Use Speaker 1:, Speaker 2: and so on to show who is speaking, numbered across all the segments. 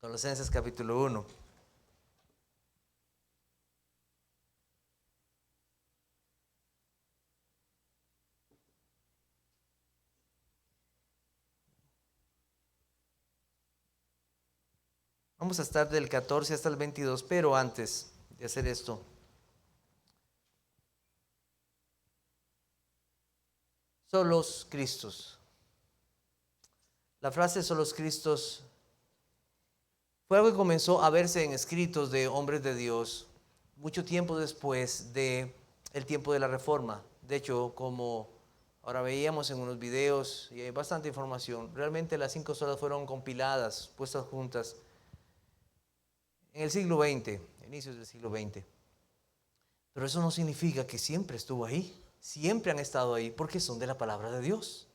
Speaker 1: Colosenses capítulo 1. Vamos a estar del 14 hasta el 22, pero antes de hacer esto, solos Cristos. La frase solos Cristos fue algo que comenzó a verse en escritos de hombres de Dios mucho tiempo después del tiempo de la Reforma. De hecho, como ahora veíamos en unos videos y hay bastante información, realmente las 5 solas fueron compiladas, puestas juntas en el siglo XX, inicios del siglo XX. Pero eso no significa que siempre estuvo ahí, siempre han estado ahí, porque son de la palabra de Dios.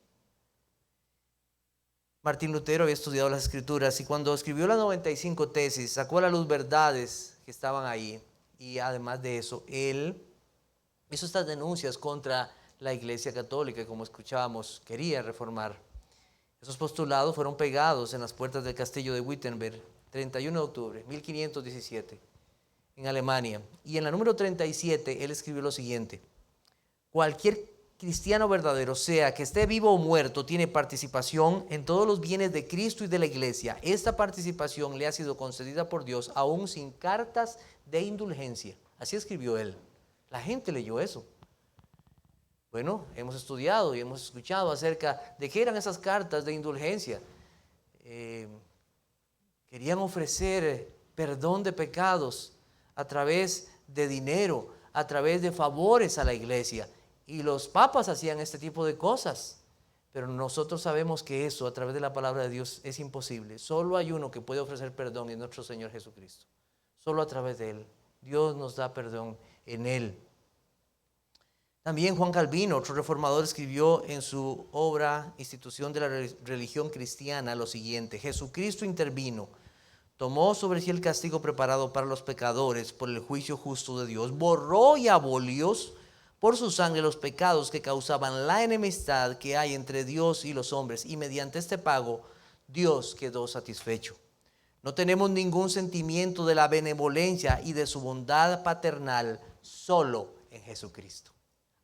Speaker 1: Martín Lutero había estudiado las Escrituras y cuando escribió las 95 tesis, sacó a la luz verdades que estaban ahí. Y además de eso, él hizo estas denuncias contra la Iglesia Católica que, como escuchábamos, quería reformar. Esos postulados fueron pegados en las puertas del castillo de Wittenberg, 31 de octubre, 1517, en Alemania. Y en la número 37, él escribió lo siguiente: cualquier cristiano verdadero, sea que esté vivo o muerto, tiene participación en todos los bienes de Cristo y de la Iglesia. Esta participación le ha sido concedida por Dios, aún sin cartas de indulgencia. Así escribió él. La gente leyó eso. Bueno, hemos estudiado y hemos escuchado acerca de qué eran esas cartas de indulgencia. Querían ofrecer perdón de pecados a través de dinero, a través de favores a la iglesia. Y los papas hacían este tipo de cosas. Pero nosotros sabemos que eso a través de la palabra de Dios es imposible. Solo hay uno que puede ofrecer perdón y es nuestro Señor Jesucristo. Solo a través de Él. Dios nos da perdón en Él. También Juan Calvino, otro reformador, escribió en su obra Institución de la Religión Cristiana lo siguiente: Jesucristo intervino, tomó sobre sí el castigo preparado para los pecadores por el juicio justo de Dios, borró y abolió por su sangre los pecados que causaban la enemistad que hay entre Dios y los hombres, y mediante este pago Dios quedó satisfecho. No tenemos ningún sentimiento de la benevolencia y de su bondad paternal, solo en Jesucristo.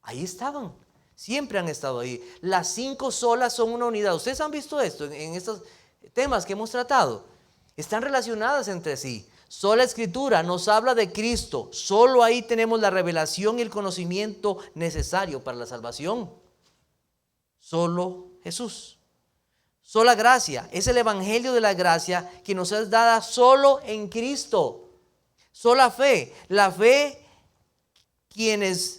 Speaker 1: Ahí estaban, siempre han estado ahí. Las 5 solas son una unidad. Ustedes han visto esto en estos temas que hemos tratado. Están relacionadas entre sí. Sola Escritura nos habla de Cristo. Solo ahí tenemos la revelación y el conocimiento necesario para la salvación. Solo Jesús. Sola gracia. Es el evangelio de la gracia que nos es dada solo en Cristo. Sola fe. La fe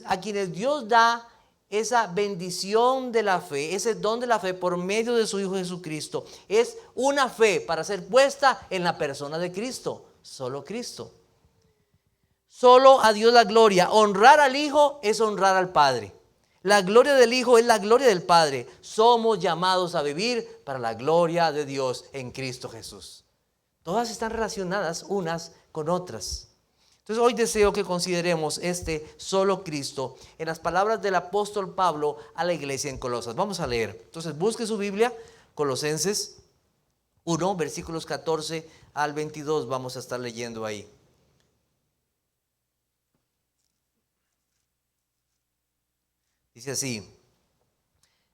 Speaker 1: a quienes Dios da esa bendición de la fe, ese don de la fe por medio de su Hijo Jesucristo, es una fe para ser puesta en la persona de Cristo. Solo Cristo. Solo a Dios la gloria. Honrar al Hijo es honrar al Padre. La gloria del Hijo es la gloria del Padre. Somos llamados a vivir para la gloria de Dios en Cristo Jesús. Todas están relacionadas unas con otras. Entonces hoy deseo que consideremos este solo Cristo en las palabras del apóstol Pablo a la iglesia en Colosas. Vamos a leer. Entonces busque su Biblia, Colosenses 1, versículos 14 al 22, vamos a estar leyendo ahí. Dice así: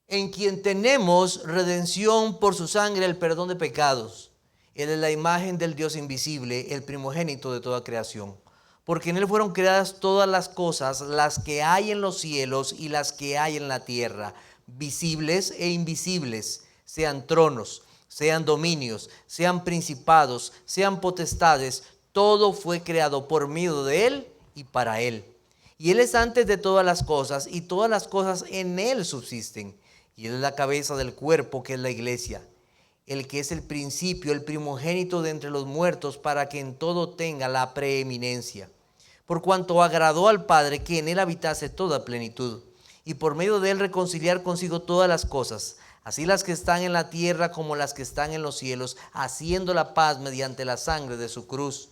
Speaker 1: en quien tenemos redención por su sangre, el perdón de pecados. Él es la imagen del Dios invisible, el primogénito de toda creación. Porque en Él fueron creadas todas las cosas, las que hay en los cielos y las que hay en la tierra, visibles e invisibles, sean tronos, sean dominios, sean principados, sean potestades. Todo fue creado por medio de Él y para Él. Y Él es antes de todas las cosas, y todas las cosas en Él subsisten. Y Él es la cabeza del cuerpo, que es la iglesia. El que es el principio, el primogénito de entre los muertos, para que en todo tenga la preeminencia. Por cuanto agradó al Padre que en Él habitase toda plenitud, y por medio de Él reconciliar consigo todas las cosas, así las que están en la tierra como las que están en los cielos, haciendo la paz mediante la sangre de su cruz.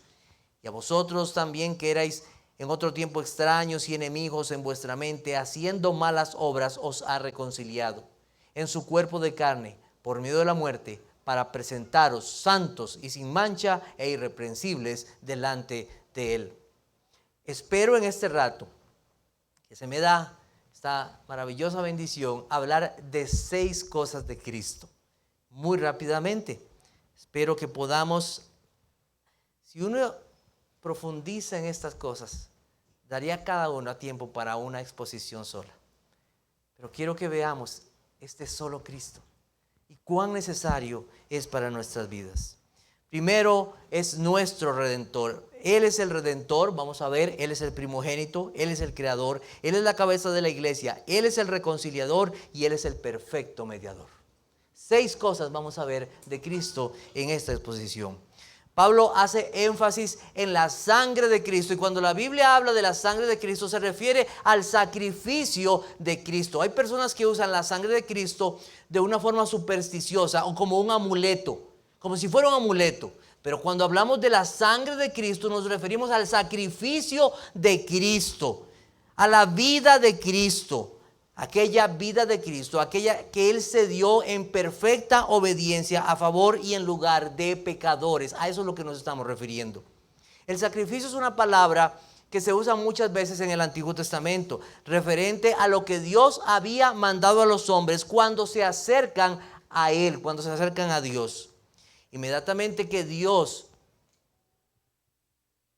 Speaker 1: Y a vosotros también, que erais en otro tiempo extraños y enemigos en vuestra mente, haciendo malas obras, os ha reconciliado en su cuerpo de carne, por medio de la muerte, para presentaros santos y sin mancha e irreprensibles delante de Él. Espero en este rato que se me da esta maravillosa bendición hablar de 6 cosas de Cristo. Muy rápidamente. Espero que podamos, si uno profundiza en estas cosas, daría cada uno a tiempo para una exposición sola. Pero quiero que veamos este solo Cristo y cuán necesario es para nuestras vidas. Primero, es nuestro Redentor. Él es el Redentor, vamos a ver, Él es el primogénito, Él es el creador, Él es la cabeza de la iglesia, Él es el reconciliador y Él es el perfecto mediador. 6 cosas vamos a ver de Cristo en esta exposición. Pablo hace énfasis en la sangre de Cristo, y cuando la Biblia habla de la sangre de Cristo se refiere al sacrificio de Cristo. Hay personas que usan la sangre de Cristo de una forma supersticiosa o como un amuleto, como si fuera un amuleto. Pero cuando hablamos de la sangre de Cristo nos referimos al sacrificio de Cristo, a la vida de Cristo. Aquella vida de Cristo, aquella que Él se dio en perfecta obediencia a favor y en lugar de pecadores. A eso es lo que nos estamos refiriendo. El sacrificio es una palabra que se usa muchas veces en el Antiguo Testamento, referente a lo que Dios había mandado a los hombres cuando se acercan a Él, cuando se acercan a Dios. Inmediatamente que Dios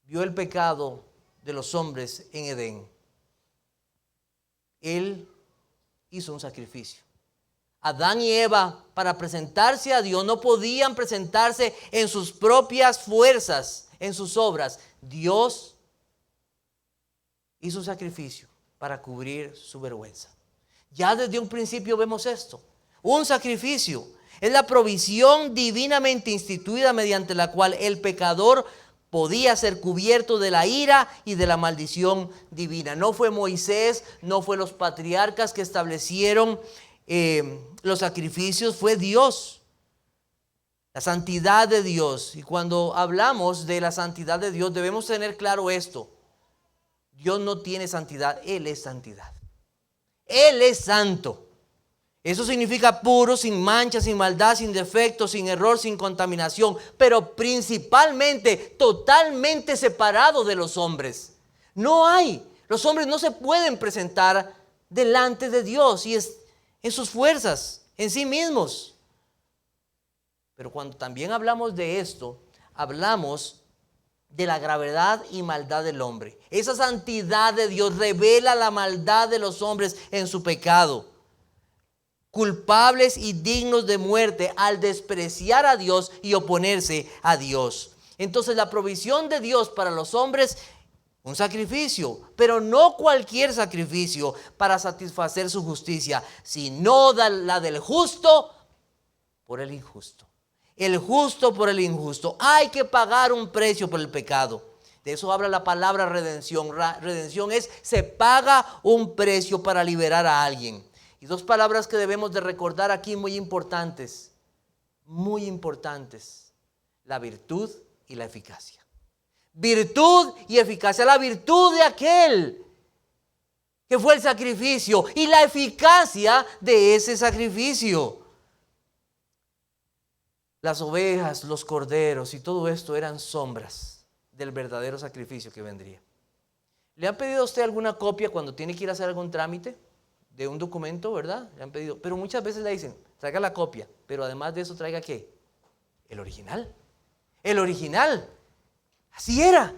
Speaker 1: vio el pecado de los hombres en Edén, Él hizo un sacrificio. Adán y Eva, para presentarse a Dios, no podían presentarse en sus propias fuerzas, en sus obras. Dios hizo un sacrificio para cubrir su vergüenza. Ya desde un principio vemos esto. Un sacrificio es la provisión divinamente instituida mediante la cual el pecador podía ser cubierto de la ira y de la maldición divina. No fue Moisés, no fue los patriarcas que establecieron los sacrificios, fue Dios. La santidad de Dios. Y cuando hablamos de la santidad de Dios debemos tener claro esto. Dios no tiene santidad, Él es santidad. Él es santo. Eso significa puro, sin mancha, sin maldad, sin defecto, sin error, sin contaminación, pero principalmente totalmente separado de los hombres. No hay, los hombres no se pueden presentar delante de Dios y es en sus fuerzas, en sí mismos. Pero cuando también hablamos de esto, hablamos de la gravedad y maldad del hombre. Esa santidad de Dios revela la maldad de los hombres en su pecado. Culpables y dignos de muerte al despreciar a Dios y oponerse a Dios. Entonces la provisión de Dios para los hombres, un sacrificio, pero no cualquier sacrificio para satisfacer su justicia, sino la del justo por el injusto. El justo por el injusto. Hay que pagar un precio por el pecado. De eso habla la palabra redención. Redención es, se paga un precio para liberar a alguien. Y 2 palabras que debemos de recordar aquí muy importantes. Muy importantes. La virtud y la eficacia. Virtud y eficacia. La virtud de aquel que fue el sacrificio y la eficacia de ese sacrificio. Las ovejas, los corderos y todo esto eran sombras del verdadero sacrificio que vendría. ¿Le han pedido a usted alguna copia cuando tiene que ir a hacer algún trámite de un documento, verdad? Le han pedido, pero muchas veces le dicen, traiga la copia, pero además de eso traiga ¿qué? El original. El original. Así era.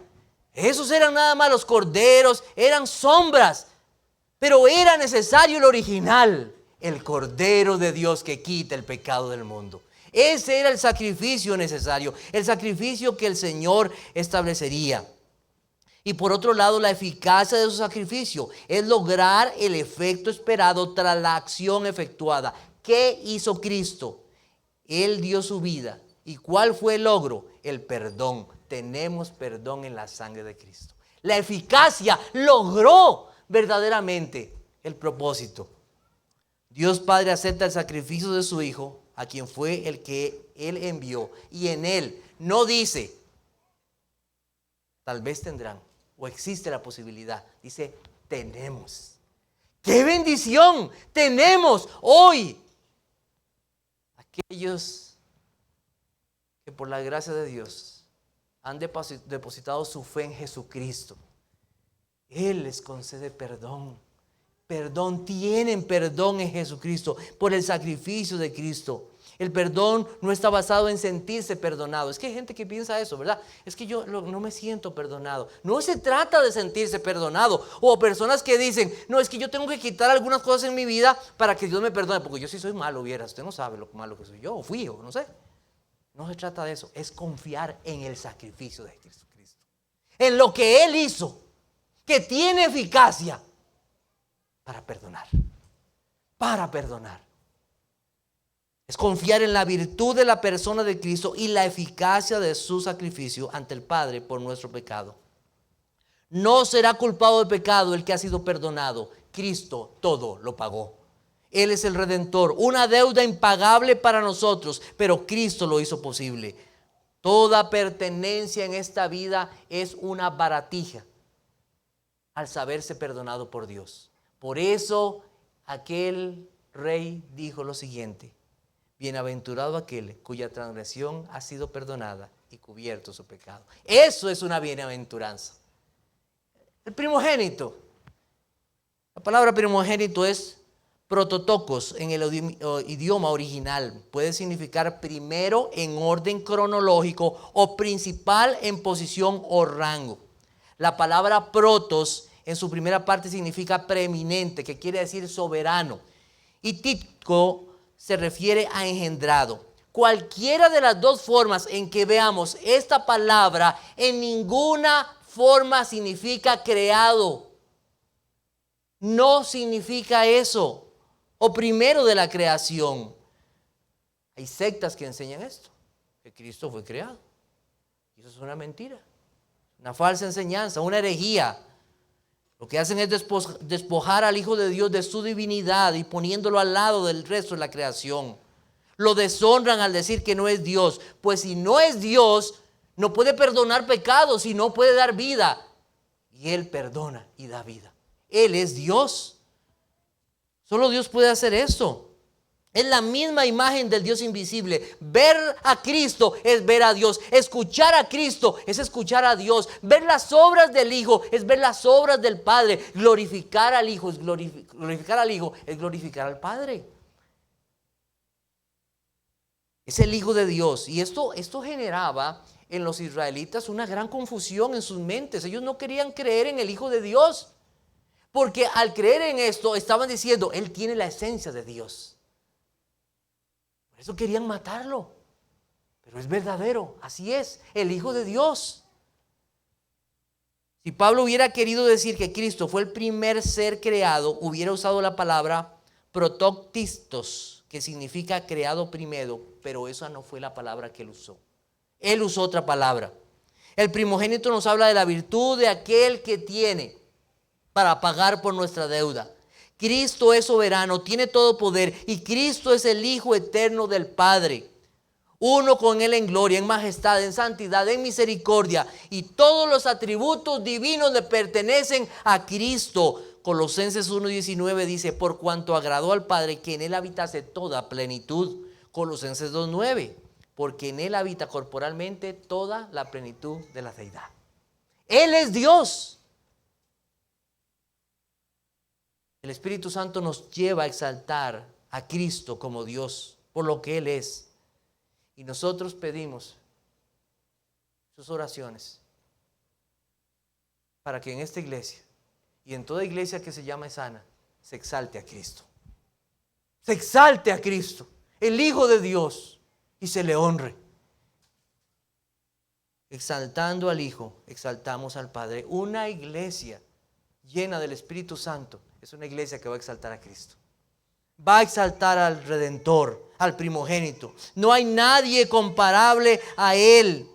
Speaker 1: Esos eran nada más los corderos, eran sombras, pero era necesario el original, el Cordero de Dios que quita el pecado del mundo. Ese era el sacrificio necesario, el sacrificio que el Señor establecería. Y por otro lado, la eficacia de su sacrificio es lograr el efecto esperado tras la acción efectuada. ¿Qué hizo Cristo? Él dio su vida. ¿Y cuál fue el logro? El perdón. Tenemos perdón en la sangre de Cristo. La eficacia logró verdaderamente el propósito. Dios Padre acepta el sacrificio de su Hijo, a quien fue el que Él envió. Y en Él no dice, tal vez tendrán, o existe la posibilidad. Dice, tenemos. ¡Qué bendición! Tenemos hoy. Aquellos por la gracia de Dios han depositado su fe en Jesucristo, Él les concede perdón. Tienen perdón en Jesucristo por el sacrificio de Cristo. El perdón no está basado en sentirse perdonado. Es que hay gente que piensa eso, ¿verdad? Es que yo no me siento perdonado. No se trata de sentirse perdonado. O personas que dicen, no, es que yo tengo que quitar algunas cosas en mi vida para que Dios me perdone, porque yo sí soy malo, vieras. Usted no sabe lo malo que soy yo, o fui, o no sé. No se trata de eso. Es confiar en el sacrificio de Jesucristo. En lo que Él hizo, que tiene eficacia para perdonar. Para perdonar. Es confiar en la virtud de la persona de Cristo y la eficacia de su sacrificio ante el Padre por nuestro pecado. No será culpado de pecado el que ha sido perdonado. Cristo todo lo pagó. Él es el Redentor, una deuda impagable para nosotros, pero Cristo lo hizo posible. Toda pertenencia en esta vida es una baratija al saberse perdonado por Dios. Por eso aquel rey dijo lo siguiente: bienaventurado aquel cuya transgresión ha sido perdonada y cubierto su pecado. Eso es una bienaventuranza. El primogénito. La palabra primogénito es prototokos en el idioma original. Puede significar primero en orden cronológico o principal en posición o rango. La palabra protos en su primera parte significa preeminente, que quiere decir soberano. Y titko se refiere a engendrado. Cualquiera de las dos formas en que veamos esta palabra, en ninguna forma significa creado. No significa eso. O primero de la creación. Hay sectas que enseñan esto, que Cristo fue creado. Y eso es una mentira, una falsa enseñanza, una herejía. Lo que hacen es despojar al Hijo de Dios de su divinidad y poniéndolo al lado del resto de la creación. Lo deshonran al decir que no es Dios. Pues si no es Dios, no puede perdonar pecados y no puede dar vida. Y Él perdona y da vida. Él es Dios. Solo Dios puede hacer eso. Es la misma imagen del Dios invisible. Ver a Cristo es ver a Dios. Escuchar a Cristo es escuchar a Dios. Ver las obras del Hijo es ver las obras del Padre. Glorificar al Hijo es glorificar al Hijo, es glorificar al Padre. Es el Hijo de Dios. Y esto generaba en los israelitas una gran confusión en sus mentes. Ellos no querían creer en el Hijo de Dios, porque al creer en esto estaban diciendo, Él tiene la esencia de Dios. Por eso querían matarlo. Pero es verdadero, así es, el Hijo de Dios. Si Pablo hubiera querido decir que Cristo fue el primer ser creado, hubiera usado la palabra protoktistos, que significa creado primero, pero esa no fue la palabra que él usó. Él usó otra palabra. El primogénito nos habla de la virtud de aquel que tiene para pagar por nuestra deuda. Cristo es soberano, tiene todo poder, y Cristo es el Hijo eterno del Padre. Uno con Él en gloria, en majestad, en santidad, en misericordia, y todos los atributos divinos le pertenecen a Cristo. Colosenses 1:19 dice, por cuanto agradó al Padre que en Él habitase toda plenitud. Colosenses 2:9, porque en Él habita corporalmente toda la plenitud de la deidad. Él es Dios. El Espíritu Santo nos lleva a exaltar a Cristo como Dios, por lo que Él es. Y nosotros pedimos sus oraciones para que en esta iglesia y en toda iglesia que se llame sana, se exalte a Cristo. Se exalte a Cristo, el Hijo de Dios, y se le honre. Exaltando al Hijo, exaltamos al Padre. Una iglesia llena del Espíritu Santo es una iglesia que va a exaltar a Cristo. Va a exaltar al Redentor, al primogénito. No hay nadie comparable a Él.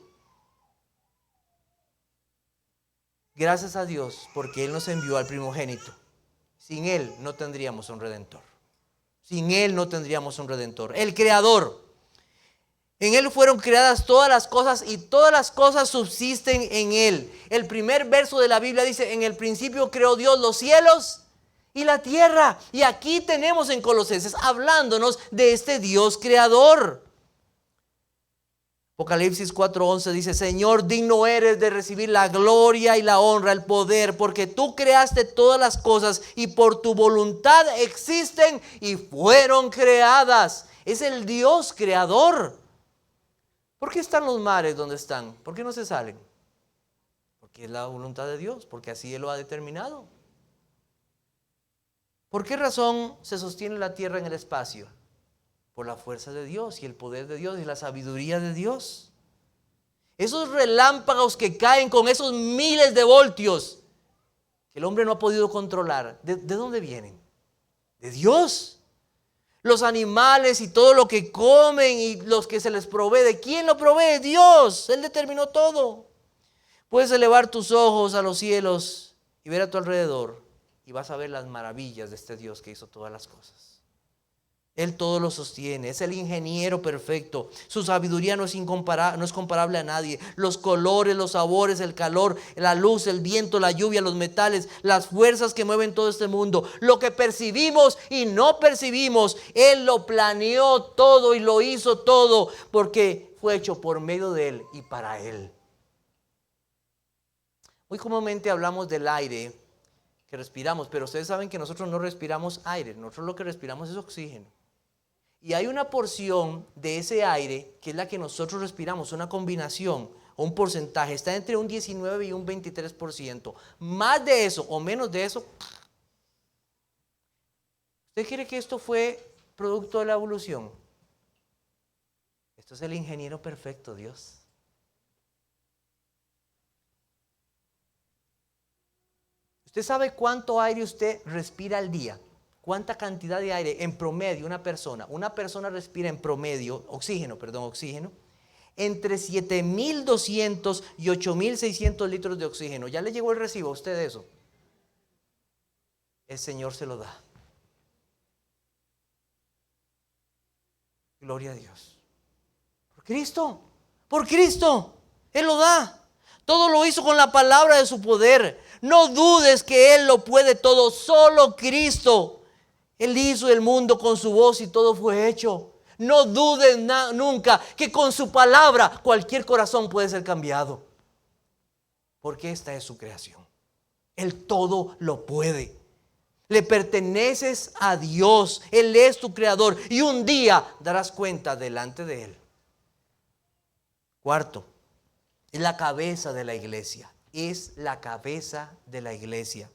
Speaker 1: Gracias a Dios porque Él nos envió al primogénito. Sin Él no tendríamos un Redentor. Sin Él no tendríamos un Redentor. El Creador. En Él fueron creadas todas las cosas y todas las cosas subsisten en Él. El primer verso de la Biblia dice, en el principio creó Dios los cielos y la tierra. Y aquí tenemos en Colosenses hablándonos de este Dios creador. Apocalipsis 4:11 dice: Señor, digno eres de recibir la gloria y la honra, el poder, porque tú creaste todas las cosas y por tu voluntad existen y fueron creadas. Es el Dios creador. ¿Por qué están los mares donde están? ¿Por qué no se salen? Porque es la voluntad de Dios, porque así Él lo ha determinado. ¿Por qué razón se sostiene la tierra en el espacio? Por la fuerza de Dios y el poder de Dios y la sabiduría de Dios. Esos relámpagos que caen con esos miles de voltios que el hombre no ha podido controlar, ¿de dónde vienen? De Dios. Los animales y todo lo que comen y los que se les provee, ¿de quién lo provee? Dios. Él determinó todo. Puedes elevar tus ojos a los cielos y ver a tu alrededor y vas a ver las maravillas de este Dios que hizo todas las cosas. Él todo lo sostiene, es el ingeniero perfecto. Su sabiduría no es comparable a nadie. Los colores, los sabores, el calor, la luz, el viento, la lluvia, los metales, las fuerzas que mueven todo este mundo, lo que percibimos y no percibimos, Él lo planeó todo y lo hizo todo porque fue hecho por medio de Él y para Él. Muy comúnmente hablamos del aire que respiramos, pero ustedes saben que nosotros no respiramos aire, nosotros lo que respiramos es oxígeno. Y hay una porción de ese aire que es la que nosotros respiramos, una combinación o un porcentaje, está entre un 19 y un 23%. Más de eso o menos de eso. ¿Usted cree que esto fue producto de la evolución? Esto es el ingeniero perfecto, Dios. ¿Usted sabe cuánto aire usted respira al día? ¿Cuánta cantidad de aire en promedio una persona respira en promedio, oxígeno, entre 7.200 y 8.600 litros de oxígeno? ¿Ya le llegó el recibo a usted de eso? El Señor se lo da. Gloria a Dios. Por Cristo, Él lo da. Todo lo hizo con la palabra de su poder. No dudes que Él lo puede todo, solo Cristo. Él hizo el mundo con su voz y todo fue hecho. No dudes nunca que con su palabra cualquier corazón puede ser cambiado. Porque esta es su creación. Él todo lo puede. Le perteneces a Dios. Él es tu creador. Y un día darás cuenta delante de Él. Cuarto, es la cabeza de la iglesia. Es la cabeza de la iglesia.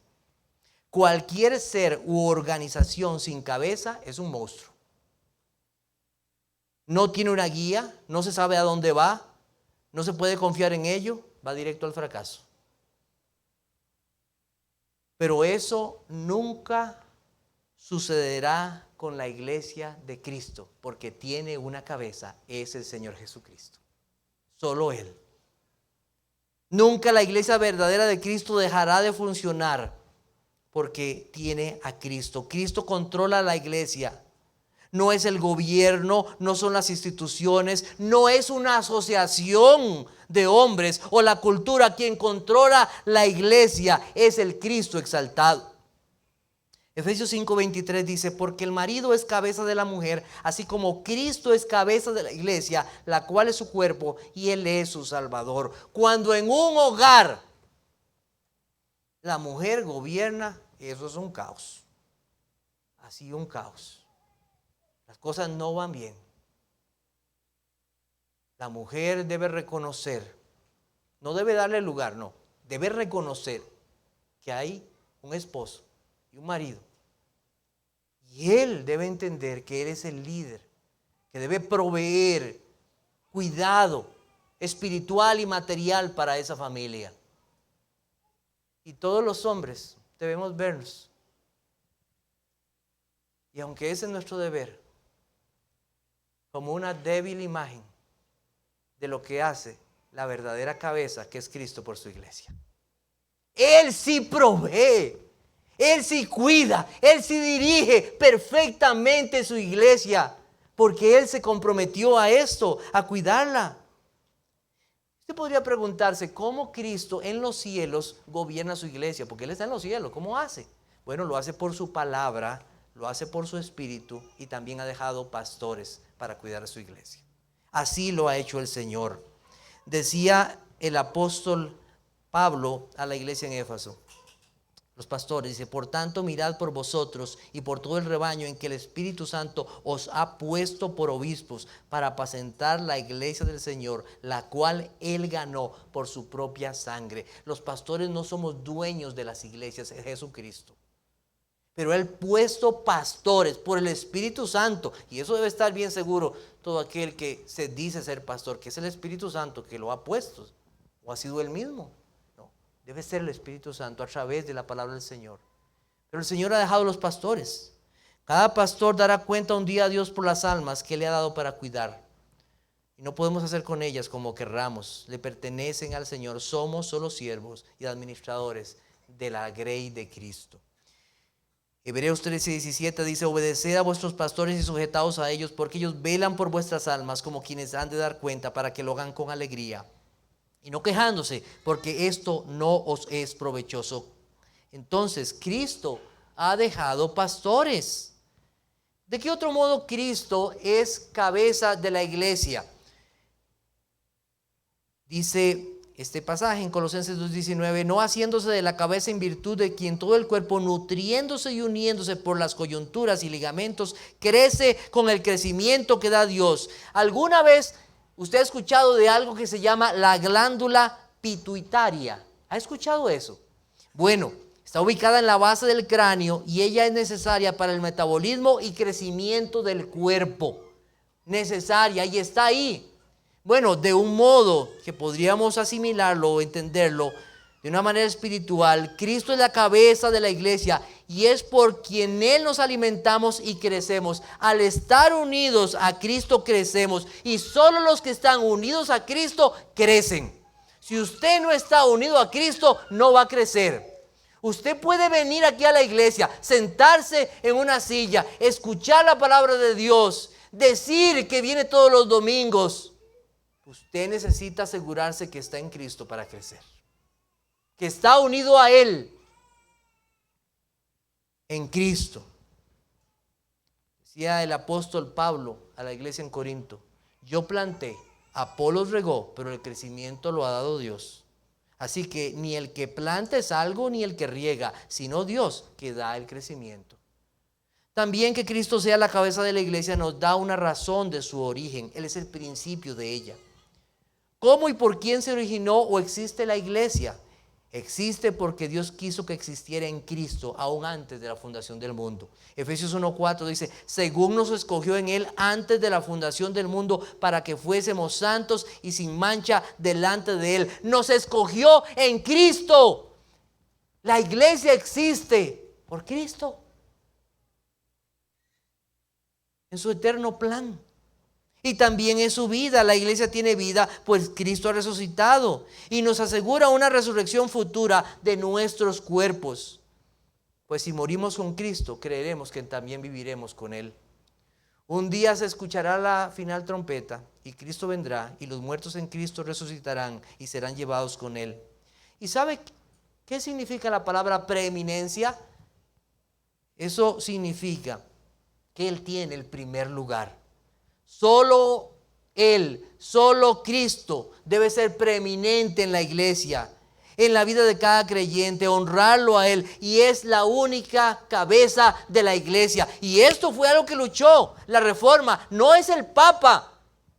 Speaker 1: Cualquier ser u organización sin cabeza es un monstruo. No tiene una guía, no se sabe a dónde va, no se puede confiar en ello, va directo al fracaso. Pero eso nunca sucederá con la iglesia de Cristo, porque tiene una cabeza, es el Señor Jesucristo. Solo Él. Nunca la iglesia verdadera de Cristo dejará de funcionar porque tiene a Cristo. Cristo controla la iglesia. No es el gobierno, no son las instituciones, no es una asociación de hombres o la cultura. Quien controla la iglesia es el Cristo exaltado. Efesios 5:23 dice: porque el marido es cabeza de la mujer, así como Cristo es cabeza de la iglesia, la cual es su cuerpo y Él es su Salvador. Cuando en un hogar la mujer gobierna, eso es un caos. Así un caos. Las cosas no van bien. La mujer debe reconocer, no debe darle lugar, no, debe reconocer que hay un esposo y un marido. Y él debe entender que él es el líder, que debe proveer cuidado espiritual y material para esa familia. Y todos los hombres debemos vernos. Y aunque ese es nuestro deber, como una débil imagen de lo que hace la verdadera cabeza, que es Cristo por su iglesia. Él sí provee, Él sí cuida, Él sí dirige perfectamente su iglesia, porque Él se comprometió a esto, a cuidarla. Usted podría preguntarse cómo Cristo en los cielos gobierna su iglesia, porque Él está en los cielos. ¿Cómo hace? Bueno, lo hace por su palabra, lo hace por su espíritu y también ha dejado pastores para cuidar a su iglesia. Así lo ha hecho el Señor. Decía el apóstol Pablo a la iglesia en Éfeso, los pastores, dice: por tanto, mirad por vosotros y por todo el rebaño en que el Espíritu Santo os ha puesto por obispos para apacentar la iglesia del Señor, la cual Él ganó por su propia sangre. Los pastores no somos dueños de las iglesias, es Jesucristo. Pero Él puesto pastores por el Espíritu Santo, y eso debe estar bien seguro todo aquel que se dice ser pastor, que es el Espíritu Santo que lo ha puesto, o ha sido Él mismo. No, debe ser el Espíritu Santo a través de la palabra del Señor. Pero el Señor ha dejado los pastores. Cada pastor dará cuenta un día a Dios por las almas que le ha dado para cuidar. Y no podemos hacer con ellas como querramos. Le pertenecen al Señor. Somos solo siervos y administradores de la grey de Cristo. Hebreos 13:17 dice: obedeced a vuestros pastores y sujetaos a ellos, porque ellos velan por vuestras almas como quienes han de dar cuenta, para que lo hagan con alegría y no quejándose, porque esto no os es provechoso. Entonces, Cristo ha dejado pastores. ¿De qué otro modo Cristo es cabeza de la iglesia? Dice este pasaje en Colosenses 2:19: no haciéndose de la cabeza en virtud de quien todo el cuerpo, nutriéndose y uniéndose por las coyunturas y ligamentos, crece con el crecimiento que da Dios. ¿Alguna vez usted ha escuchado de algo que se llama la glándula pituitaria? ¿Ha escuchado eso? Bueno, está ubicada en la base del cráneo y ella es necesaria para el metabolismo y crecimiento del cuerpo. Necesaria, y está ahí. Bueno, de un modo que podríamos asimilarlo o entenderlo de una manera espiritual, Cristo es la cabeza de la iglesia y es por quien Él nos alimentamos y crecemos. Al estar unidos a Cristo crecemos, y solo los que están unidos a Cristo crecen. Si usted no está unido a Cristo, no va a crecer. Usted puede venir aquí a la iglesia, sentarse en una silla, escuchar la palabra de Dios, decir que viene todos los domingos. Usted necesita asegurarse que está en Cristo para crecer, que está unido a Él en Cristo. Decía el apóstol Pablo a la iglesia en Corinto: yo planté, Apolos regó, pero el crecimiento lo ha dado Dios. Así que ni el que planta es algo, ni el que riega, sino Dios que da el crecimiento. También que Cristo sea la cabeza de la iglesia nos da una razón de su origen. Él es el principio de ella. ¿Cómo y por quién se originó o existe la iglesia? Existe porque Dios quiso que existiera en Cristo aún antes de la fundación del mundo. Efesios 1:4 dice: según nos escogió en Él antes de la fundación del mundo, para que fuésemos santos y sin mancha delante de Él. Nos escogió en Cristo. La iglesia existe por Cristo, en su eterno plan. Y también en su vida. La iglesia tiene vida, pues Cristo ha resucitado y nos asegura una resurrección futura de nuestros cuerpos. Pues si morimos con Cristo, creeremos que también viviremos con Él. Un día se escuchará la final trompeta y Cristo vendrá, y los muertos en Cristo resucitarán y serán llevados con Él. ¿Y sabe qué significa la palabra preeminencia? Eso significa que Él tiene el primer lugar. Solo Él, solo Cristo debe ser preeminente en la iglesia, en la vida de cada creyente, honrarlo a Él, y es la única cabeza de la iglesia. Y esto fue algo que luchó la Reforma. No es el Papa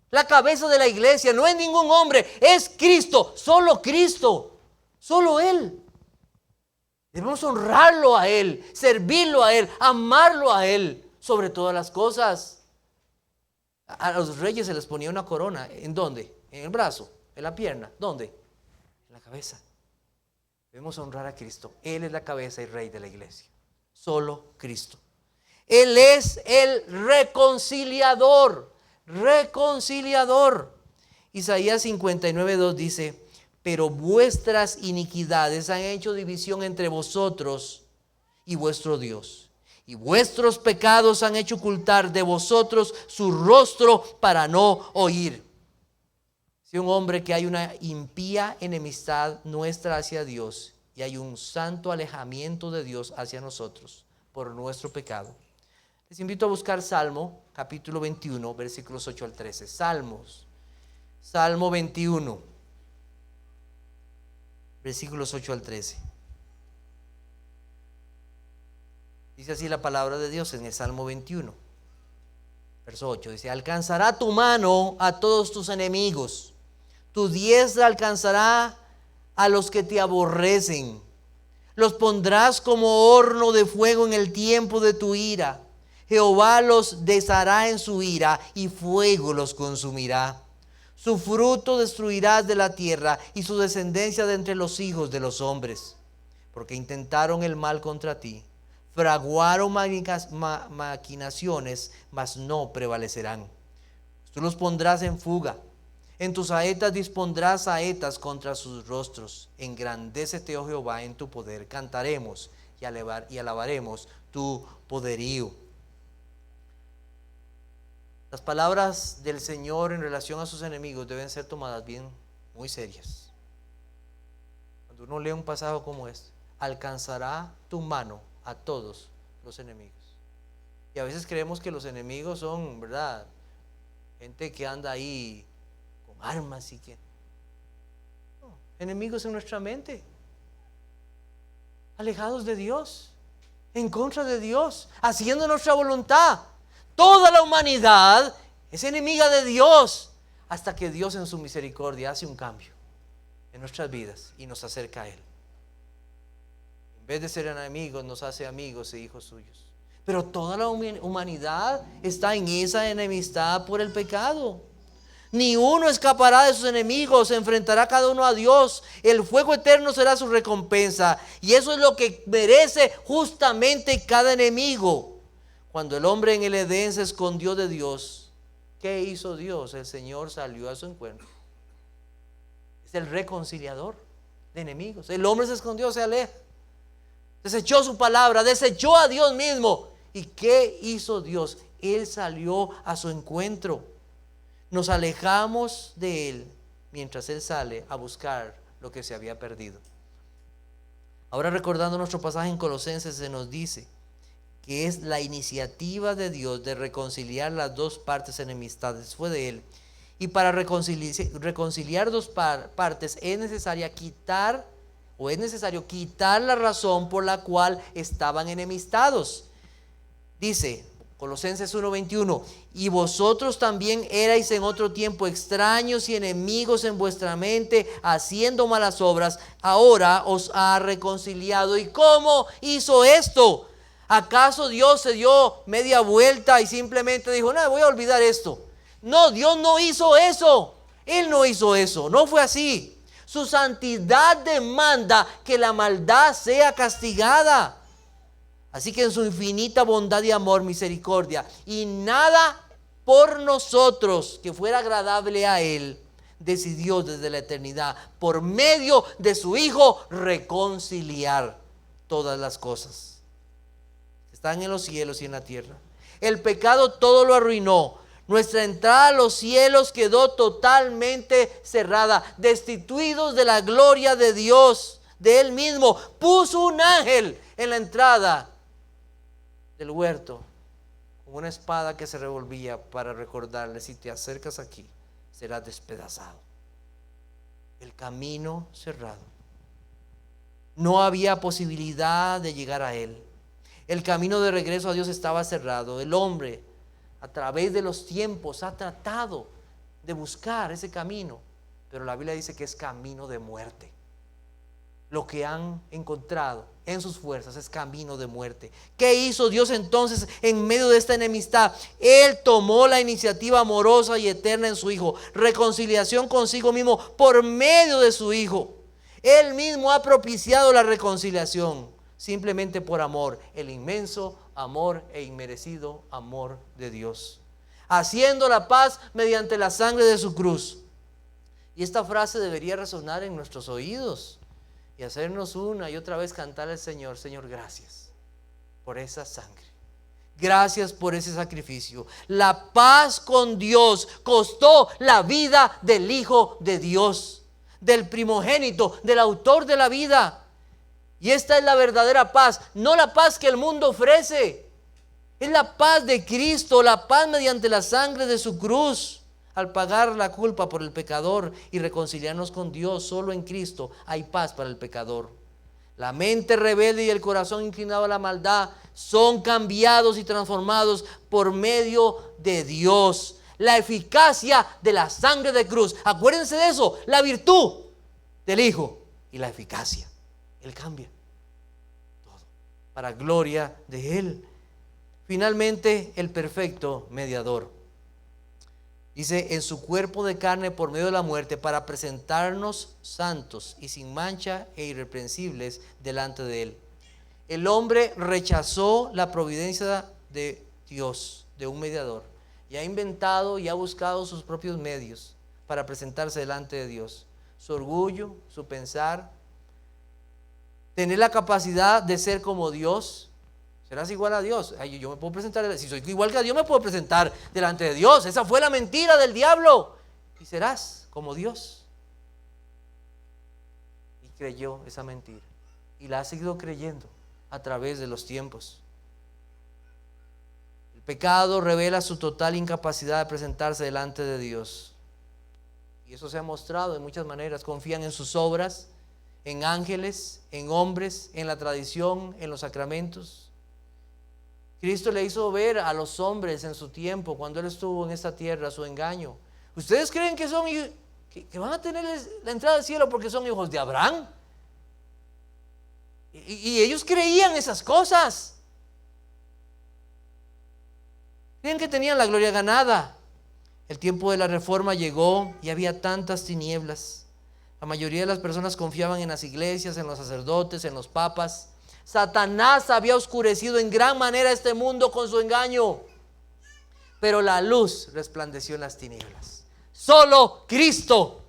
Speaker 1: la cabeza de la iglesia, no es ningún hombre, es Cristo, solo Él. Debemos honrarlo a Él, servirlo a Él, amarlo a Él sobre todas las cosas. A los reyes se les ponía una corona. ¿En dónde? En el brazo, en la pierna. ¿Dónde? En la cabeza. Debemos honrar a Cristo. Él es la cabeza y rey de la iglesia. Solo Cristo. Él es el reconciliador. Reconciliador. Isaías 59:2 dice: pero vuestras iniquidades han hecho división entre vosotros y vuestro Dios. Y vuestros pecados han hecho ocultar de vosotros su rostro para no oír. Si un hombre que hay una impía enemistad nuestra hacia Dios y hay un santo alejamiento de Dios hacia nosotros por nuestro pecado. Les invito a buscar Salmo, capítulo 21, versículos 8 al 13. Salmo 21, versículos 8 al 13. Dice así la palabra de Dios en el Salmo 21, verso 8. Dice: alcanzará tu mano a todos tus enemigos, tu diestra alcanzará a los que te aborrecen. Los pondrás como horno de fuego en el tiempo de tu ira. Jehová los deshará en su ira y fuego los consumirá. Su fruto destruirás de la tierra y su descendencia de entre los hijos de los hombres. Porque intentaron el mal contra ti, fraguaron maquinaciones, mas no prevalecerán. Tú los pondrás en fuga. En tus saetas dispondrás saetas contra sus rostros. Engrandécete, oh Jehová, en tu poder. Cantaremos y alabaremos tu poderío. Las palabras del Señor en relación a sus enemigos deben ser tomadas bien, muy serias. Cuando uno lee un pasaje como este: alcanzará tu mano a todos los enemigos. Y a veces creemos que los enemigos son, ¿verdad?, gente que anda ahí con armas y que... No, enemigos en nuestra mente, alejados de Dios, en contra de Dios, haciendo nuestra voluntad. Toda la humanidad es enemiga de Dios, hasta que Dios en su misericordia hace un cambio en nuestras vidas y nos acerca a Él. En vez de ser enemigos, nos hace amigos e hijos suyos. Pero toda la humanidad está en esa enemistad por el pecado. Ni uno escapará de sus enemigos, se enfrentará cada uno a Dios. El fuego eterno será su recompensa. Y eso es lo que merece justamente cada enemigo. Cuando el hombre en el Edén se escondió de Dios, ¿qué hizo Dios? El Señor salió a su encuentro. Es el reconciliador de enemigos. El hombre se escondió, se aleja. Desechó su palabra, desechó a Dios mismo. ¿Y qué hizo Dios? Él salió a su encuentro. Nos alejamos de Él mientras Él sale a buscar lo que se había perdido. Ahora, recordando nuestro pasaje en Colosenses, se nos dice que es la iniciativa de Dios de reconciliar las dos partes enemistades. Fue de Él. Y para reconciliar dos partes es necesario quitar la razón por la cual estaban enemistados. Dice Colosenses 1:21: y vosotros también erais en otro tiempo extraños y enemigos en vuestra mente, haciendo malas obras. Ahora os ha reconciliado. ¿Y cómo hizo esto? ¿Acaso Dios se dio media vuelta y simplemente dijo: no, voy a olvidar esto? No, Dios no hizo eso. Él no hizo eso. No fue así. Su santidad demanda que la maldad sea castigada. Así que en su infinita bondad y amor, misericordia, y nada por nosotros que fuera agradable a Él, decidió desde la eternidad, por medio de su Hijo, reconciliar todas las cosas. Están en los cielos y en la tierra. El pecado todo lo arruinó. Nuestra entrada a los cielos quedó totalmente cerrada, destituidos de la gloria de Dios, de Él mismo. Puso un ángel en la entrada del huerto con una espada que se revolvía para recordarle: si te acercas aquí, serás despedazado. El camino cerrado. No había posibilidad de llegar a Él. El camino de regreso a Dios estaba cerrado. El hombre, a través de los tiempos, ha tratado de buscar ese camino, pero la Biblia dice que es camino de muerte. Lo que han encontrado en sus fuerzas es camino de muerte. ¿Qué hizo Dios entonces en medio de esta enemistad? Él tomó la iniciativa amorosa y eterna en su Hijo. Reconciliación consigo mismo por medio de su Hijo. Él mismo ha propiciado la reconciliación. Simplemente por amor, el inmenso amor e inmerecido amor de Dios, haciendo la paz mediante la sangre de su cruz. Y esta frase debería resonar en nuestros oídos y hacernos una y otra vez cantar al Señor: Señor, gracias por esa sangre, gracias por ese sacrificio. La paz con Dios costó la vida del Hijo de Dios, del primogénito, del autor de la vida. Y esta es la verdadera paz, no la paz que el mundo ofrece. Es la paz de Cristo, la paz mediante la sangre de su cruz. Al pagar la culpa por el pecador y reconciliarnos con Dios, solo en Cristo hay paz para el pecador. La mente rebelde y el corazón inclinado a la maldad son cambiados y transformados por medio de Dios. La eficacia de la sangre de cruz. Acuérdense de eso, la virtud del Hijo y la eficacia. Él cambia todo para gloria de Él. Finalmente, el perfecto mediador. Dice, en su cuerpo de carne por medio de la muerte, para presentarnos santos y sin mancha e irreprensibles delante de Él. El hombre rechazó la providencia de Dios, de un mediador, y ha inventado y ha buscado sus propios medios para presentarse delante de Dios. Su orgullo, su pensar, tener la capacidad de ser como Dios. Serás igual a Dios. Ay, yo me puedo presentar, si soy igual que a Dios, me puedo presentar delante de Dios. Esa fue la mentira del diablo. Y serás como Dios. Y creyó esa mentira. Y la ha seguido creyendo a través de los tiempos. El pecado revela su total incapacidad de presentarse delante de Dios. Y eso se ha mostrado de muchas maneras. Confían en sus obras, en ángeles, en hombres, en la tradición, en los sacramentos. Cristo le hizo ver a los hombres en su tiempo, cuando Él estuvo en esta tierra, su engaño. ¿Ustedes creen que van a tener la entrada al cielo porque son hijos de Abraham? Y ellos creían esas cosas. Creían que tenían la gloria ganada. El tiempo de la reforma llegó y había tantas tinieblas. La mayoría de las personas confiaban en las iglesias, en los sacerdotes, en los papas. Satanás había oscurecido en gran manera este mundo con su engaño, pero la luz resplandeció en las tinieblas. Solo Cristo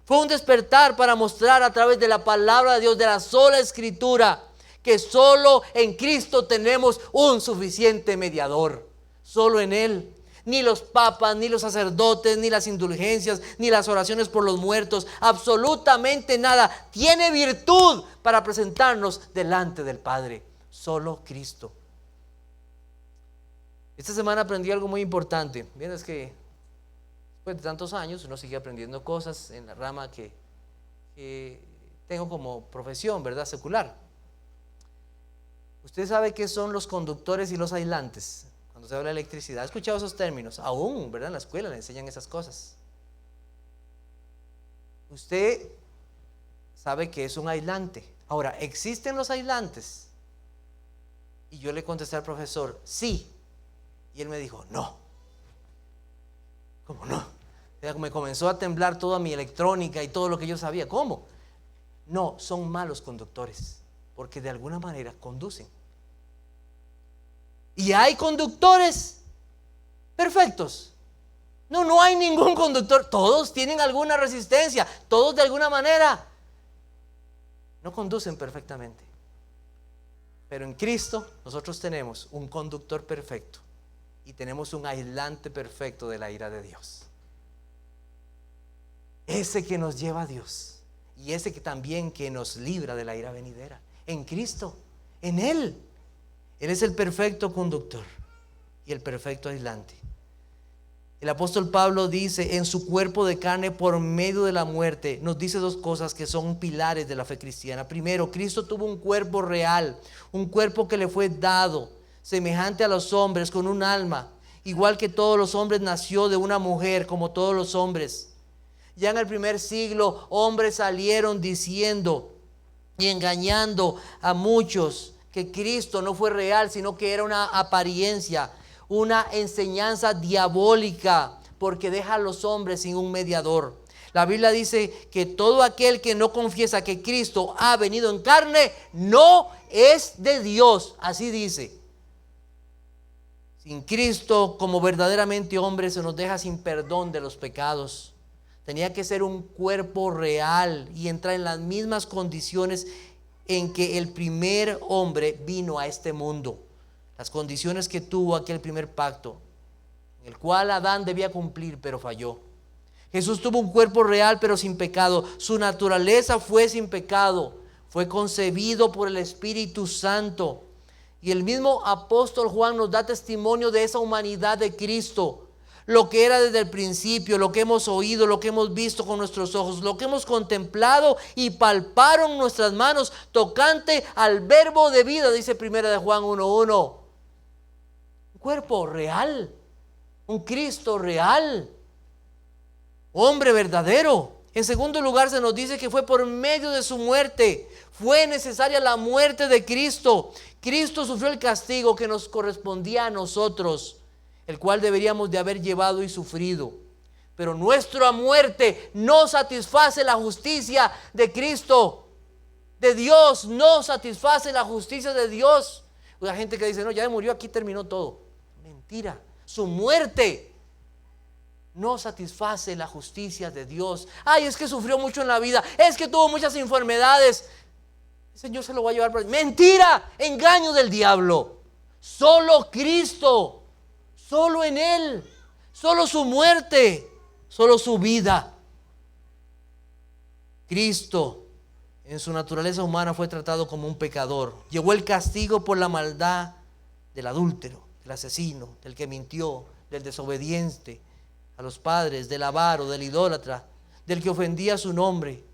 Speaker 1: fue un despertar para mostrar a través de la palabra de Dios, de la sola Escritura, que solo en Cristo tenemos un suficiente mediador. Solo en Él. Ni los papas, ni los sacerdotes, ni las indulgencias, ni las oraciones por los muertos, absolutamente nada tiene virtud para presentarnos delante del Padre. Solo Cristo. Esta semana aprendí algo muy importante. Bien, es que después de tantos años uno sigue aprendiendo cosas en la rama que tengo como profesión, ¿verdad? Secular. Usted sabe qué son los conductores y los aislantes. Cuando se habla de electricidad, ¿ha escuchado esos términos? Aún, ¿verdad? En la escuela le enseñan esas cosas. Usted sabe que es un aislante. Ahora, ¿existen los aislantes? Y yo le contesté al profesor, sí. Y él me dijo, no. ¿Cómo no? Me comenzó a temblar toda mi electrónica y todo lo que yo sabía. ¿Cómo? No, son malos conductores, porque de alguna manera conducen. Y hay conductores perfectos. No hay ningún conductor. Todos tienen alguna resistencia. Todos de alguna manera no conducen perfectamente. Pero en Cristo nosotros tenemos un conductor perfecto y tenemos un aislante perfecto de la ira de Dios. Ese que nos lleva a Dios y ese que también que nos libra de la ira venidera. En Cristo, en Él. Él es el perfecto conductor y el perfecto aislante. El apóstol Pablo dice, en su cuerpo de carne por medio de la muerte, nos dice dos cosas que son pilares de la fe cristiana. Primero, Cristo tuvo un cuerpo real, un cuerpo que le fue dado, semejante a los hombres, con un alma. Igual que todos los hombres, nació de una mujer, como todos los hombres. Ya en el primer siglo, hombres salieron diciendo y engañando a muchos que Cristo no fue real, sino que era una apariencia, una enseñanza diabólica, porque deja a los hombres sin un mediador. La Biblia dice que todo aquel que no confiesa que Cristo ha venido en carne, no es de Dios. Así dice. Sin Cristo como verdaderamente hombre se nos deja sin perdón de los pecados. Tenía que ser un cuerpo real y entrar en las mismas condiciones en que el primer hombre vino a este mundo. Las condiciones que tuvo aquel primer pacto, en el cual Adán debía cumplir, pero falló. Jesús tuvo un cuerpo real, pero sin pecado. Su naturaleza fue sin pecado. Fue concebido por el Espíritu Santo Y el mismo apóstol Juan nos da testimonio de esa humanidad de Cristo. Lo que era desde el principio, lo que hemos oído, lo que hemos visto con nuestros ojos, lo que hemos contemplado y palparon nuestras manos tocante al verbo de vida, dice primera de Juan 1:1. Un cuerpo real, un Cristo real, hombre verdadero. En segundo lugar se nos dice que fue por medio de su muerte. Fue necesaria la muerte de Cristo. Cristo sufrió el castigo que nos correspondía a nosotros, el cual deberíamos de haber llevado y sufrido. Pero nuestra muerte no satisface la justicia de Cristo, de Dios, no satisface la justicia de Dios. Hay gente que dice, no, ya murió, aquí terminó todo. Mentira, su muerte no satisface la justicia de Dios. Ay, es que sufrió mucho en la vida, es que tuvo muchas enfermedades. El Señor se lo va a llevar por... Mentira, engaño del diablo. Solo Cristo, solo en Él, solo su muerte, solo su vida. Cristo en su naturaleza humana fue tratado como un pecador. Llevó el castigo por la maldad del adúltero, del asesino, del que mintió, del desobediente a los padres, del avaro, del idólatra, del que ofendía su nombre,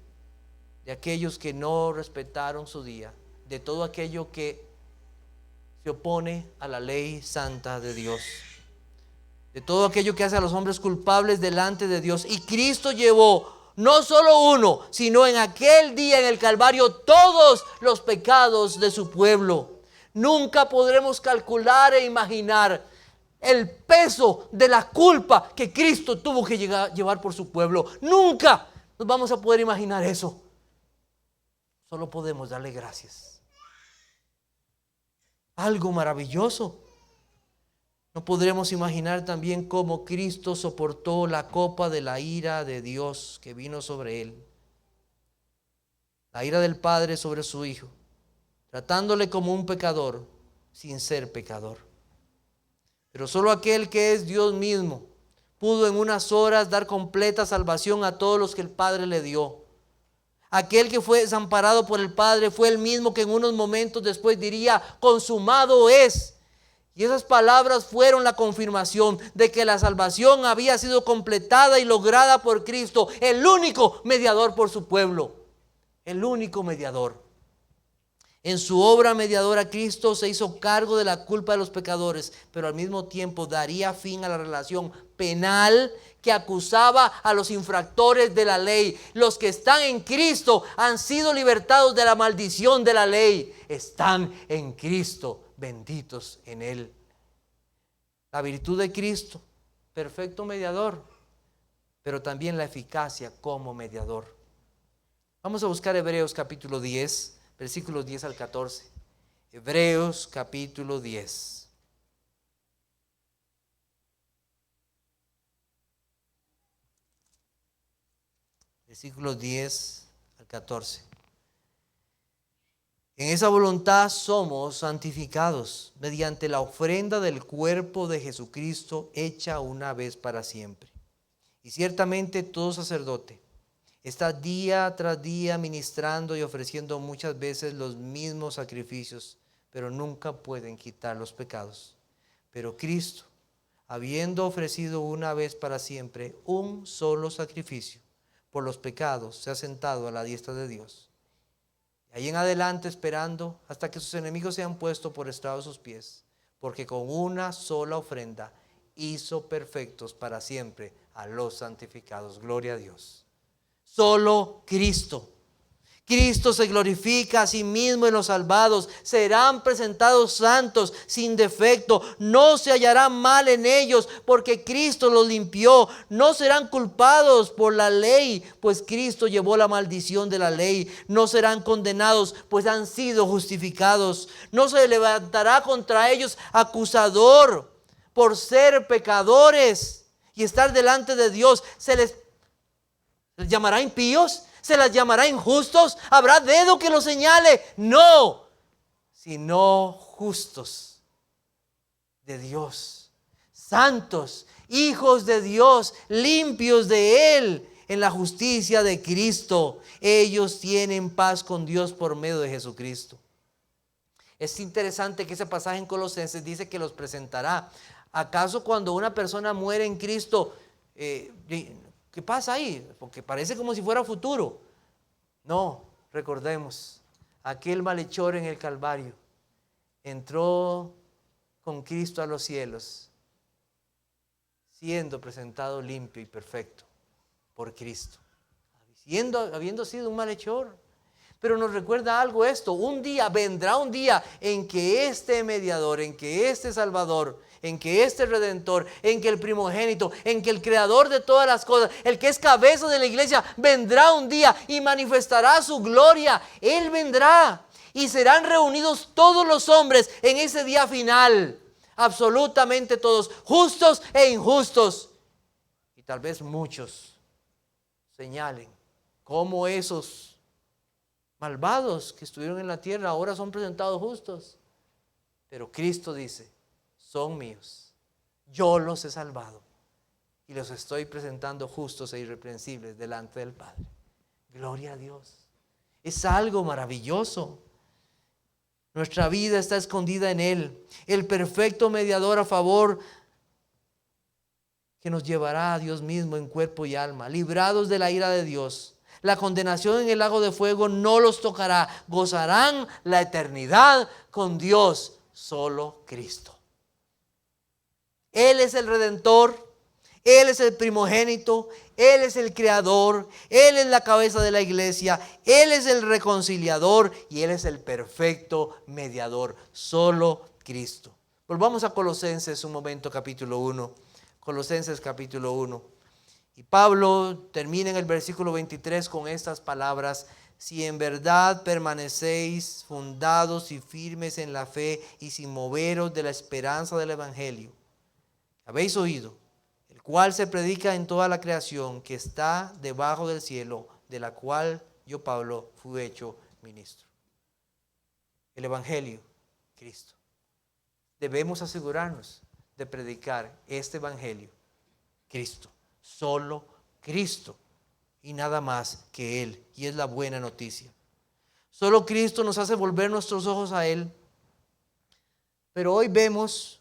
Speaker 1: de aquellos que no respetaron su día, de todo aquello que se opone a la ley santa de Dios, de todo aquello que hace a los hombres culpables delante de Dios. Y Cristo llevó no solo uno, sino en aquel día en el Calvario todos los pecados de su pueblo. Nunca podremos calcular e imaginar el peso de la culpa que Cristo tuvo que llevar por su pueblo. Nunca nos vamos a poder imaginar eso. Solo podemos darle gracias. Algo maravilloso. No podremos imaginar también cómo Cristo soportó la copa de la ira de Dios que vino sobre Él. La ira del Padre sobre su Hijo, tratándole como un pecador sin ser pecador. Pero solo aquel que es Dios mismo pudo en unas horas dar completa salvación a todos los que el Padre le dio. Aquel que fue desamparado por el Padre fue el mismo que en unos momentos después diría: consumado es. Y esas palabras fueron la confirmación de que la salvación había sido completada y lograda por Cristo, el único mediador por su pueblo, el único mediador. En su obra mediadora, Cristo se hizo cargo de la culpa de los pecadores, pero al mismo tiempo daría fin a la relación penal que acusaba a los infractores de la ley. Los que están en Cristo han sido libertados de la maldición de la ley. Están en Cristo, benditos en Él. La virtud de Cristo, perfecto mediador, pero también la eficacia como mediador. Vamos a buscar Hebreos capítulo 10, versículos 10 al 14. Hebreos capítulo 10. Versículos 10 al 14. En esa voluntad somos santificados mediante la ofrenda del cuerpo de Jesucristo hecha una vez para siempre. Y ciertamente todo sacerdote está día tras día ministrando y ofreciendo muchas veces los mismos sacrificios, pero nunca pueden quitar los pecados. Pero Cristo, habiendo ofrecido una vez para siempre un solo sacrificio por los pecados, se ha sentado a la diestra de Dios. Y ahí en adelante esperando hasta que sus enemigos sean puestos por estrado de sus pies, porque con una sola ofrenda hizo perfectos para siempre a los santificados. Gloria a Dios. Solo Cristo. Cristo se glorifica a sí mismo en los salvados. Serán presentados santos, sin defecto. No se hallará mal en ellos, porque Cristo los limpió. No serán culpados por la ley, pues Cristo llevó la maldición de la ley. No serán condenados, pues han sido justificados. No se levantará contra ellos acusador por ser pecadores y estar delante de Dios. ¿Se les llamará impíos? ¿Se las llamará injustos? ¿Habrá dedo que los señale? No, sino justos de Dios, santos, hijos de Dios, limpios de Él en la justicia de Cristo. Ellos tienen paz con Dios por medio de Jesucristo. Es interesante que ese pasaje en Colosenses dice que los presentará. ¿Acaso cuando una persona muere en Cristo, qué pasa ahí? Porque parece como si fuera futuro. No, recordemos, aquel malhechor en el Calvario entró con Cristo a los cielos, siendo presentado limpio y perfecto por Cristo, habiendo sido un malhechor. Pero nos recuerda algo esto: vendrá un día en que este mediador, en que este Salvador, en que este Redentor, en que el primogénito, en que el Creador de todas las cosas, el que es cabeza de la iglesia, vendrá un día y manifestará su gloria. Él vendrá y serán reunidos todos los hombres en ese día final, absolutamente todos, justos e injustos. Y tal vez muchos señalen cómo esos malvados que estuvieron en la tierra ahora son presentados justos. Pero Cristo dice: son míos, yo los he salvado y los estoy presentando justos e irreprensibles delante del Padre. Gloria a Dios. Es algo maravilloso. Nuestra vida está escondida en Él, el perfecto mediador a favor, que nos llevará a Dios mismo en cuerpo y alma, librados de la ira de Dios. La condenación en el lago de fuego no los tocará. Gozarán la eternidad con Dios, solo Cristo. Él es el Redentor, Él es el primogénito, Él es el Creador, Él es la cabeza de la iglesia, Él es el reconciliador y Él es el perfecto mediador, solo Cristo. Volvamos a Colosenses un momento, capítulo 1. Colosenses capítulo 1. Y Pablo termina en el versículo 23 con estas palabras: si en verdad permanecéis fundados y firmes en la fe y sin moveros de la esperanza del evangelio, habéis oído, el cual se predica en toda la creación que está debajo del cielo, de la cual yo, Pablo, fui hecho ministro. El evangelio, Cristo. Debemos asegurarnos de predicar este evangelio, Cristo. Solo Cristo y nada más que Él, y es la buena noticia. Solo Cristo nos hace volver nuestros ojos a Él. Pero hoy vemos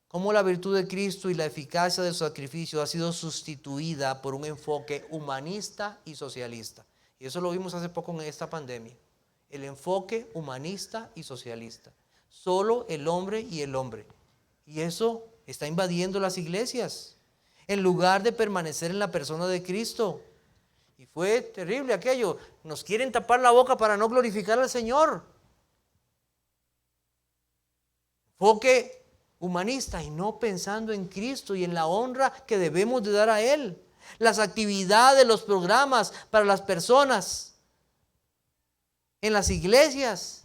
Speaker 1: cómo la virtud de Cristo y la eficacia de su sacrificio ha sido sustituida por un enfoque humanista y socialista. Y eso lo vimos hace poco en esta pandemia. El enfoque humanista y socialista. Solo el hombre y el hombre. Y eso está invadiendo las iglesias, en lugar de permanecer en la persona de Cristo. Y fue terrible aquello. Nos quieren tapar la boca para no glorificar al Señor. Enfoque humanista y no pensando en Cristo y en la honra que debemos de dar a Él. Las actividades, los programas para las personas en las iglesias.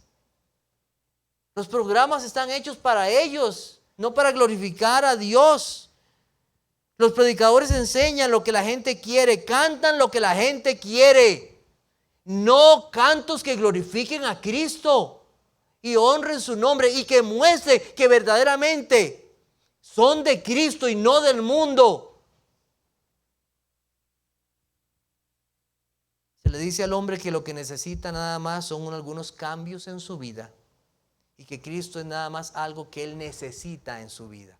Speaker 1: Los programas están hechos para ellos, no para glorificar a Dios. Los predicadores enseñan lo que la gente quiere, cantan lo que la gente quiere. No cantos que glorifiquen a Cristo y honren su nombre y que muestren que verdaderamente son de Cristo y no del mundo. Se le dice al hombre que lo que necesita nada más son algunos cambios en su vida y que Cristo es nada más algo que él necesita en su vida.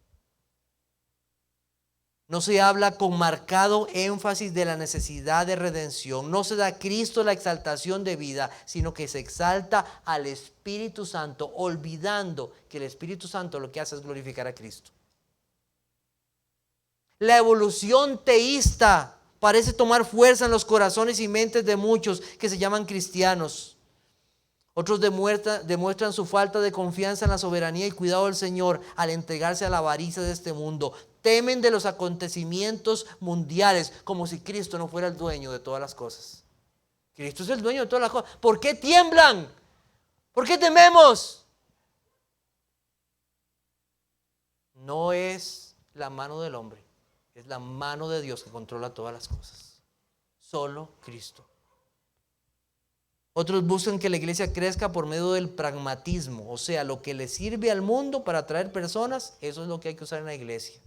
Speaker 1: No se habla con marcado énfasis de la necesidad de redención. No se da a Cristo la exaltación de vida, sino que se exalta al Espíritu Santo, olvidando que el Espíritu Santo lo que hace es glorificar a Cristo. La evolución teísta parece tomar fuerza en los corazones y mentes de muchos que se llaman cristianos. Otros demuestran su falta de confianza en la soberanía y cuidado del Señor al entregarse a la avaricia de este mundo. Temen de los acontecimientos mundiales como si Cristo no fuera el dueño de todas las cosas. Cristo es el dueño de todas las cosas. ¿Por qué tiemblan? ¿Por qué tememos? No es la mano del hombre, es la mano de Dios que controla todas las cosas. Solo Cristo. Otros buscan que la iglesia crezca por medio del pragmatismo, o sea, lo que le sirve al mundo para atraer personas, eso es lo que hay que usar en la iglesia.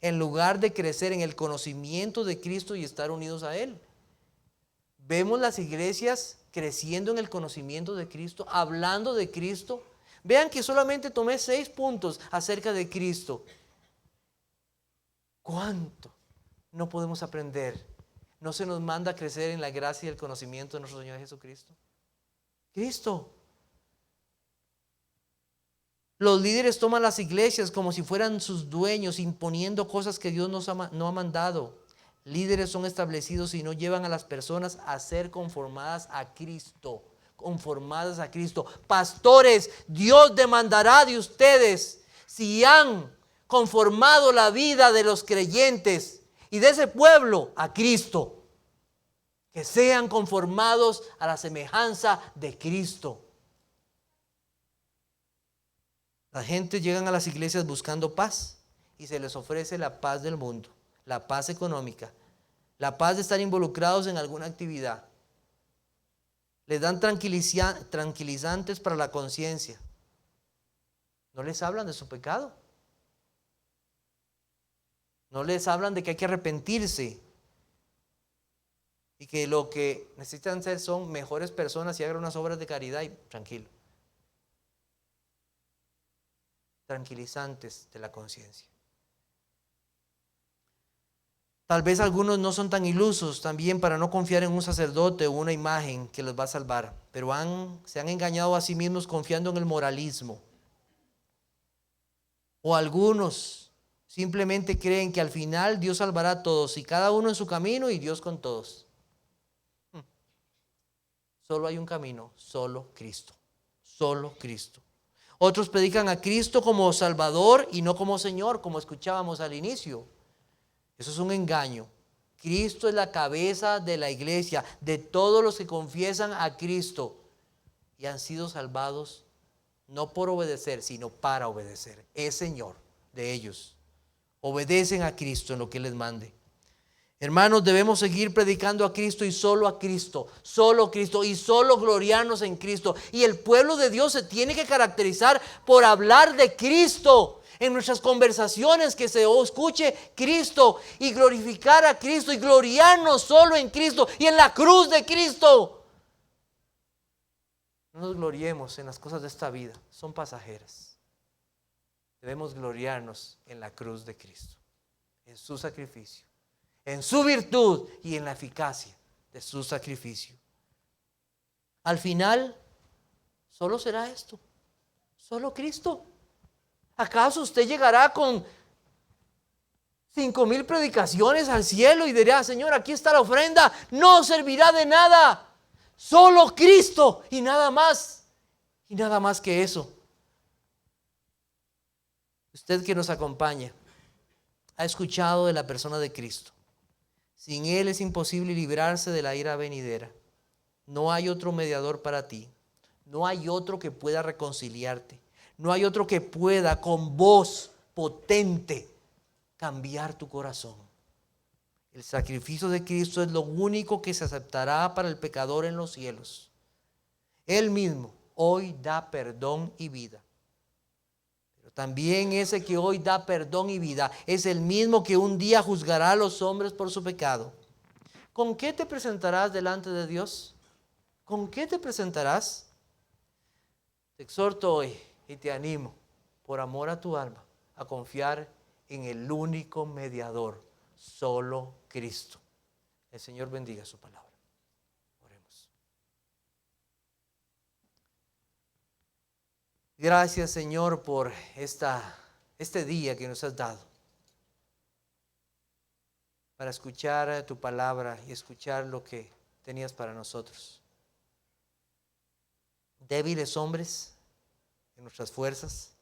Speaker 1: En lugar de crecer en el conocimiento de Cristo y estar unidos a Él. Vemos las iglesias creciendo en el conocimiento de Cristo, hablando de Cristo. Vean que solamente tomé 6 puntos acerca de Cristo. ¿Cuánto no podemos aprender? ¿No se nos manda a crecer en la gracia y el conocimiento de nuestro Señor Jesucristo? Cristo. Los líderes toman las iglesias como si fueran sus dueños, imponiendo cosas que Dios no ha mandado. Líderes son establecidos y no llevan a las personas a ser conformadas a Cristo. Conformadas a Cristo. Pastores, Dios demandará de ustedes si han conformado la vida de los creyentes y de ese pueblo a Cristo. Que sean conformados a la semejanza de Cristo. La gente llegan a las iglesias buscando paz y se les ofrece la paz del mundo, la paz económica, la paz de estar involucrados en alguna actividad. Les dan tranquilizantes para la conciencia. No les hablan de su pecado. No les hablan de que hay que arrepentirse y que lo que necesitan ser son mejores personas y hagan unas obras de caridad y tranquilo. Tranquilizantes de la conciencia. Tal vez algunos no son tan ilusos también para no confiar en un sacerdote o una imagen que los va a salvar, pero se han engañado a sí mismos confiando en el moralismo. O algunos simplemente creen que al final Dios salvará a todos y cada uno en su camino y Dios con todos. Solo hay un camino, solo Cristo. Solo Cristo. Otros predican a Cristo como Salvador y no como Señor, como escuchábamos al inicio. Eso es un engaño. Cristo es la cabeza de la iglesia, de todos los que confiesan a Cristo y han sido salvados no por obedecer, sino para obedecer. Es Señor de ellos. Obedecen a Cristo en lo que Él les mande. Hermanos, debemos seguir predicando a Cristo y solo Cristo y solo gloriarnos en Cristo. Y el pueblo de Dios se tiene que caracterizar por hablar de Cristo en nuestras conversaciones, que se escuche Cristo y glorificar a Cristo y gloriarnos solo en Cristo y en la cruz de Cristo. No nos gloriemos en las cosas de esta vida, son pasajeras. Debemos gloriarnos en la cruz de Cristo, en su sacrificio, en su virtud y en la eficacia de su sacrificio. Al final, solo será esto, solo Cristo. ¿Acaso usted llegará con 5,000 predicaciones al cielo y dirá, Señor, aquí está la ofrenda? No servirá de nada. Solo Cristo y nada más. Y nada más que eso. Usted que nos acompaña ha escuchado de la persona de Cristo. Sin Él es imposible librarse de la ira venidera. No hay otro mediador para ti. No hay otro que pueda reconciliarte. No hay otro que pueda con voz potente cambiar tu corazón. El sacrificio de Cristo es lo único que se aceptará para el pecador en los cielos. Él mismo hoy da perdón y vida. Pero también ese que hoy da perdón y vida es el mismo que un día juzgará a los hombres por su pecado. ¿Con qué te presentarás delante de Dios? ¿Con qué te presentarás? Te exhorto hoy y te animo, por amor a tu alma, a confiar en el único mediador, solo Cristo. El Señor bendiga su palabra. Oremos. Gracias, Señor, por este día que nos has dado para escuchar tu palabra y escuchar lo que tenías para nosotros. Débiles hombres en nuestras fuerzas,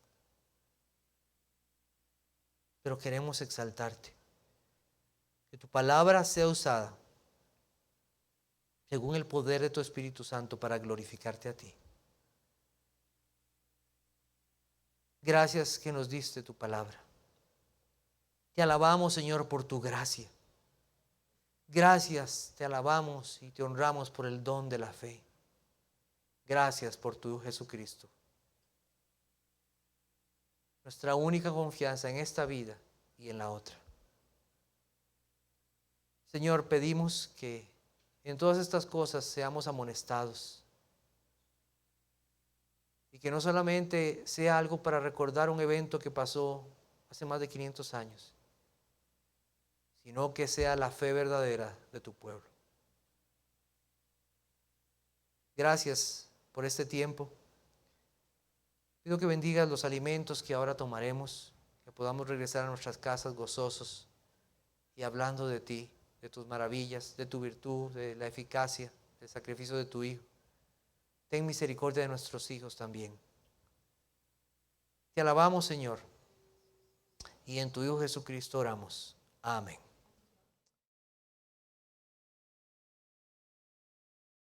Speaker 1: pero queremos exaltarte. Que tu palabra sea usada según el poder de tu Espíritu Santo para glorificarte a ti. Gracias que nos diste tu palabra. Te alabamos, Señor, por tu gracia. Gracias, te alabamos y te honramos por el don de la fe. Gracias por tu Jesucristo. Nuestra única confianza en esta vida y en la otra. Señor, pedimos que en todas estas cosas seamos amonestados Y que no solamente sea algo para recordar un evento que pasó hace más de 500 años, sino que sea la fe verdadera de tu pueblo. Gracias por este tiempo. Pido que bendigas los alimentos que ahora tomaremos, que podamos regresar a nuestras casas gozosos y hablando de ti, de tus maravillas, de tu virtud, de la eficacia, del sacrificio de tu Hijo. Ten misericordia de nuestros hijos también. Te alabamos, Señor, y en tu Hijo Jesucristo oramos. Amén.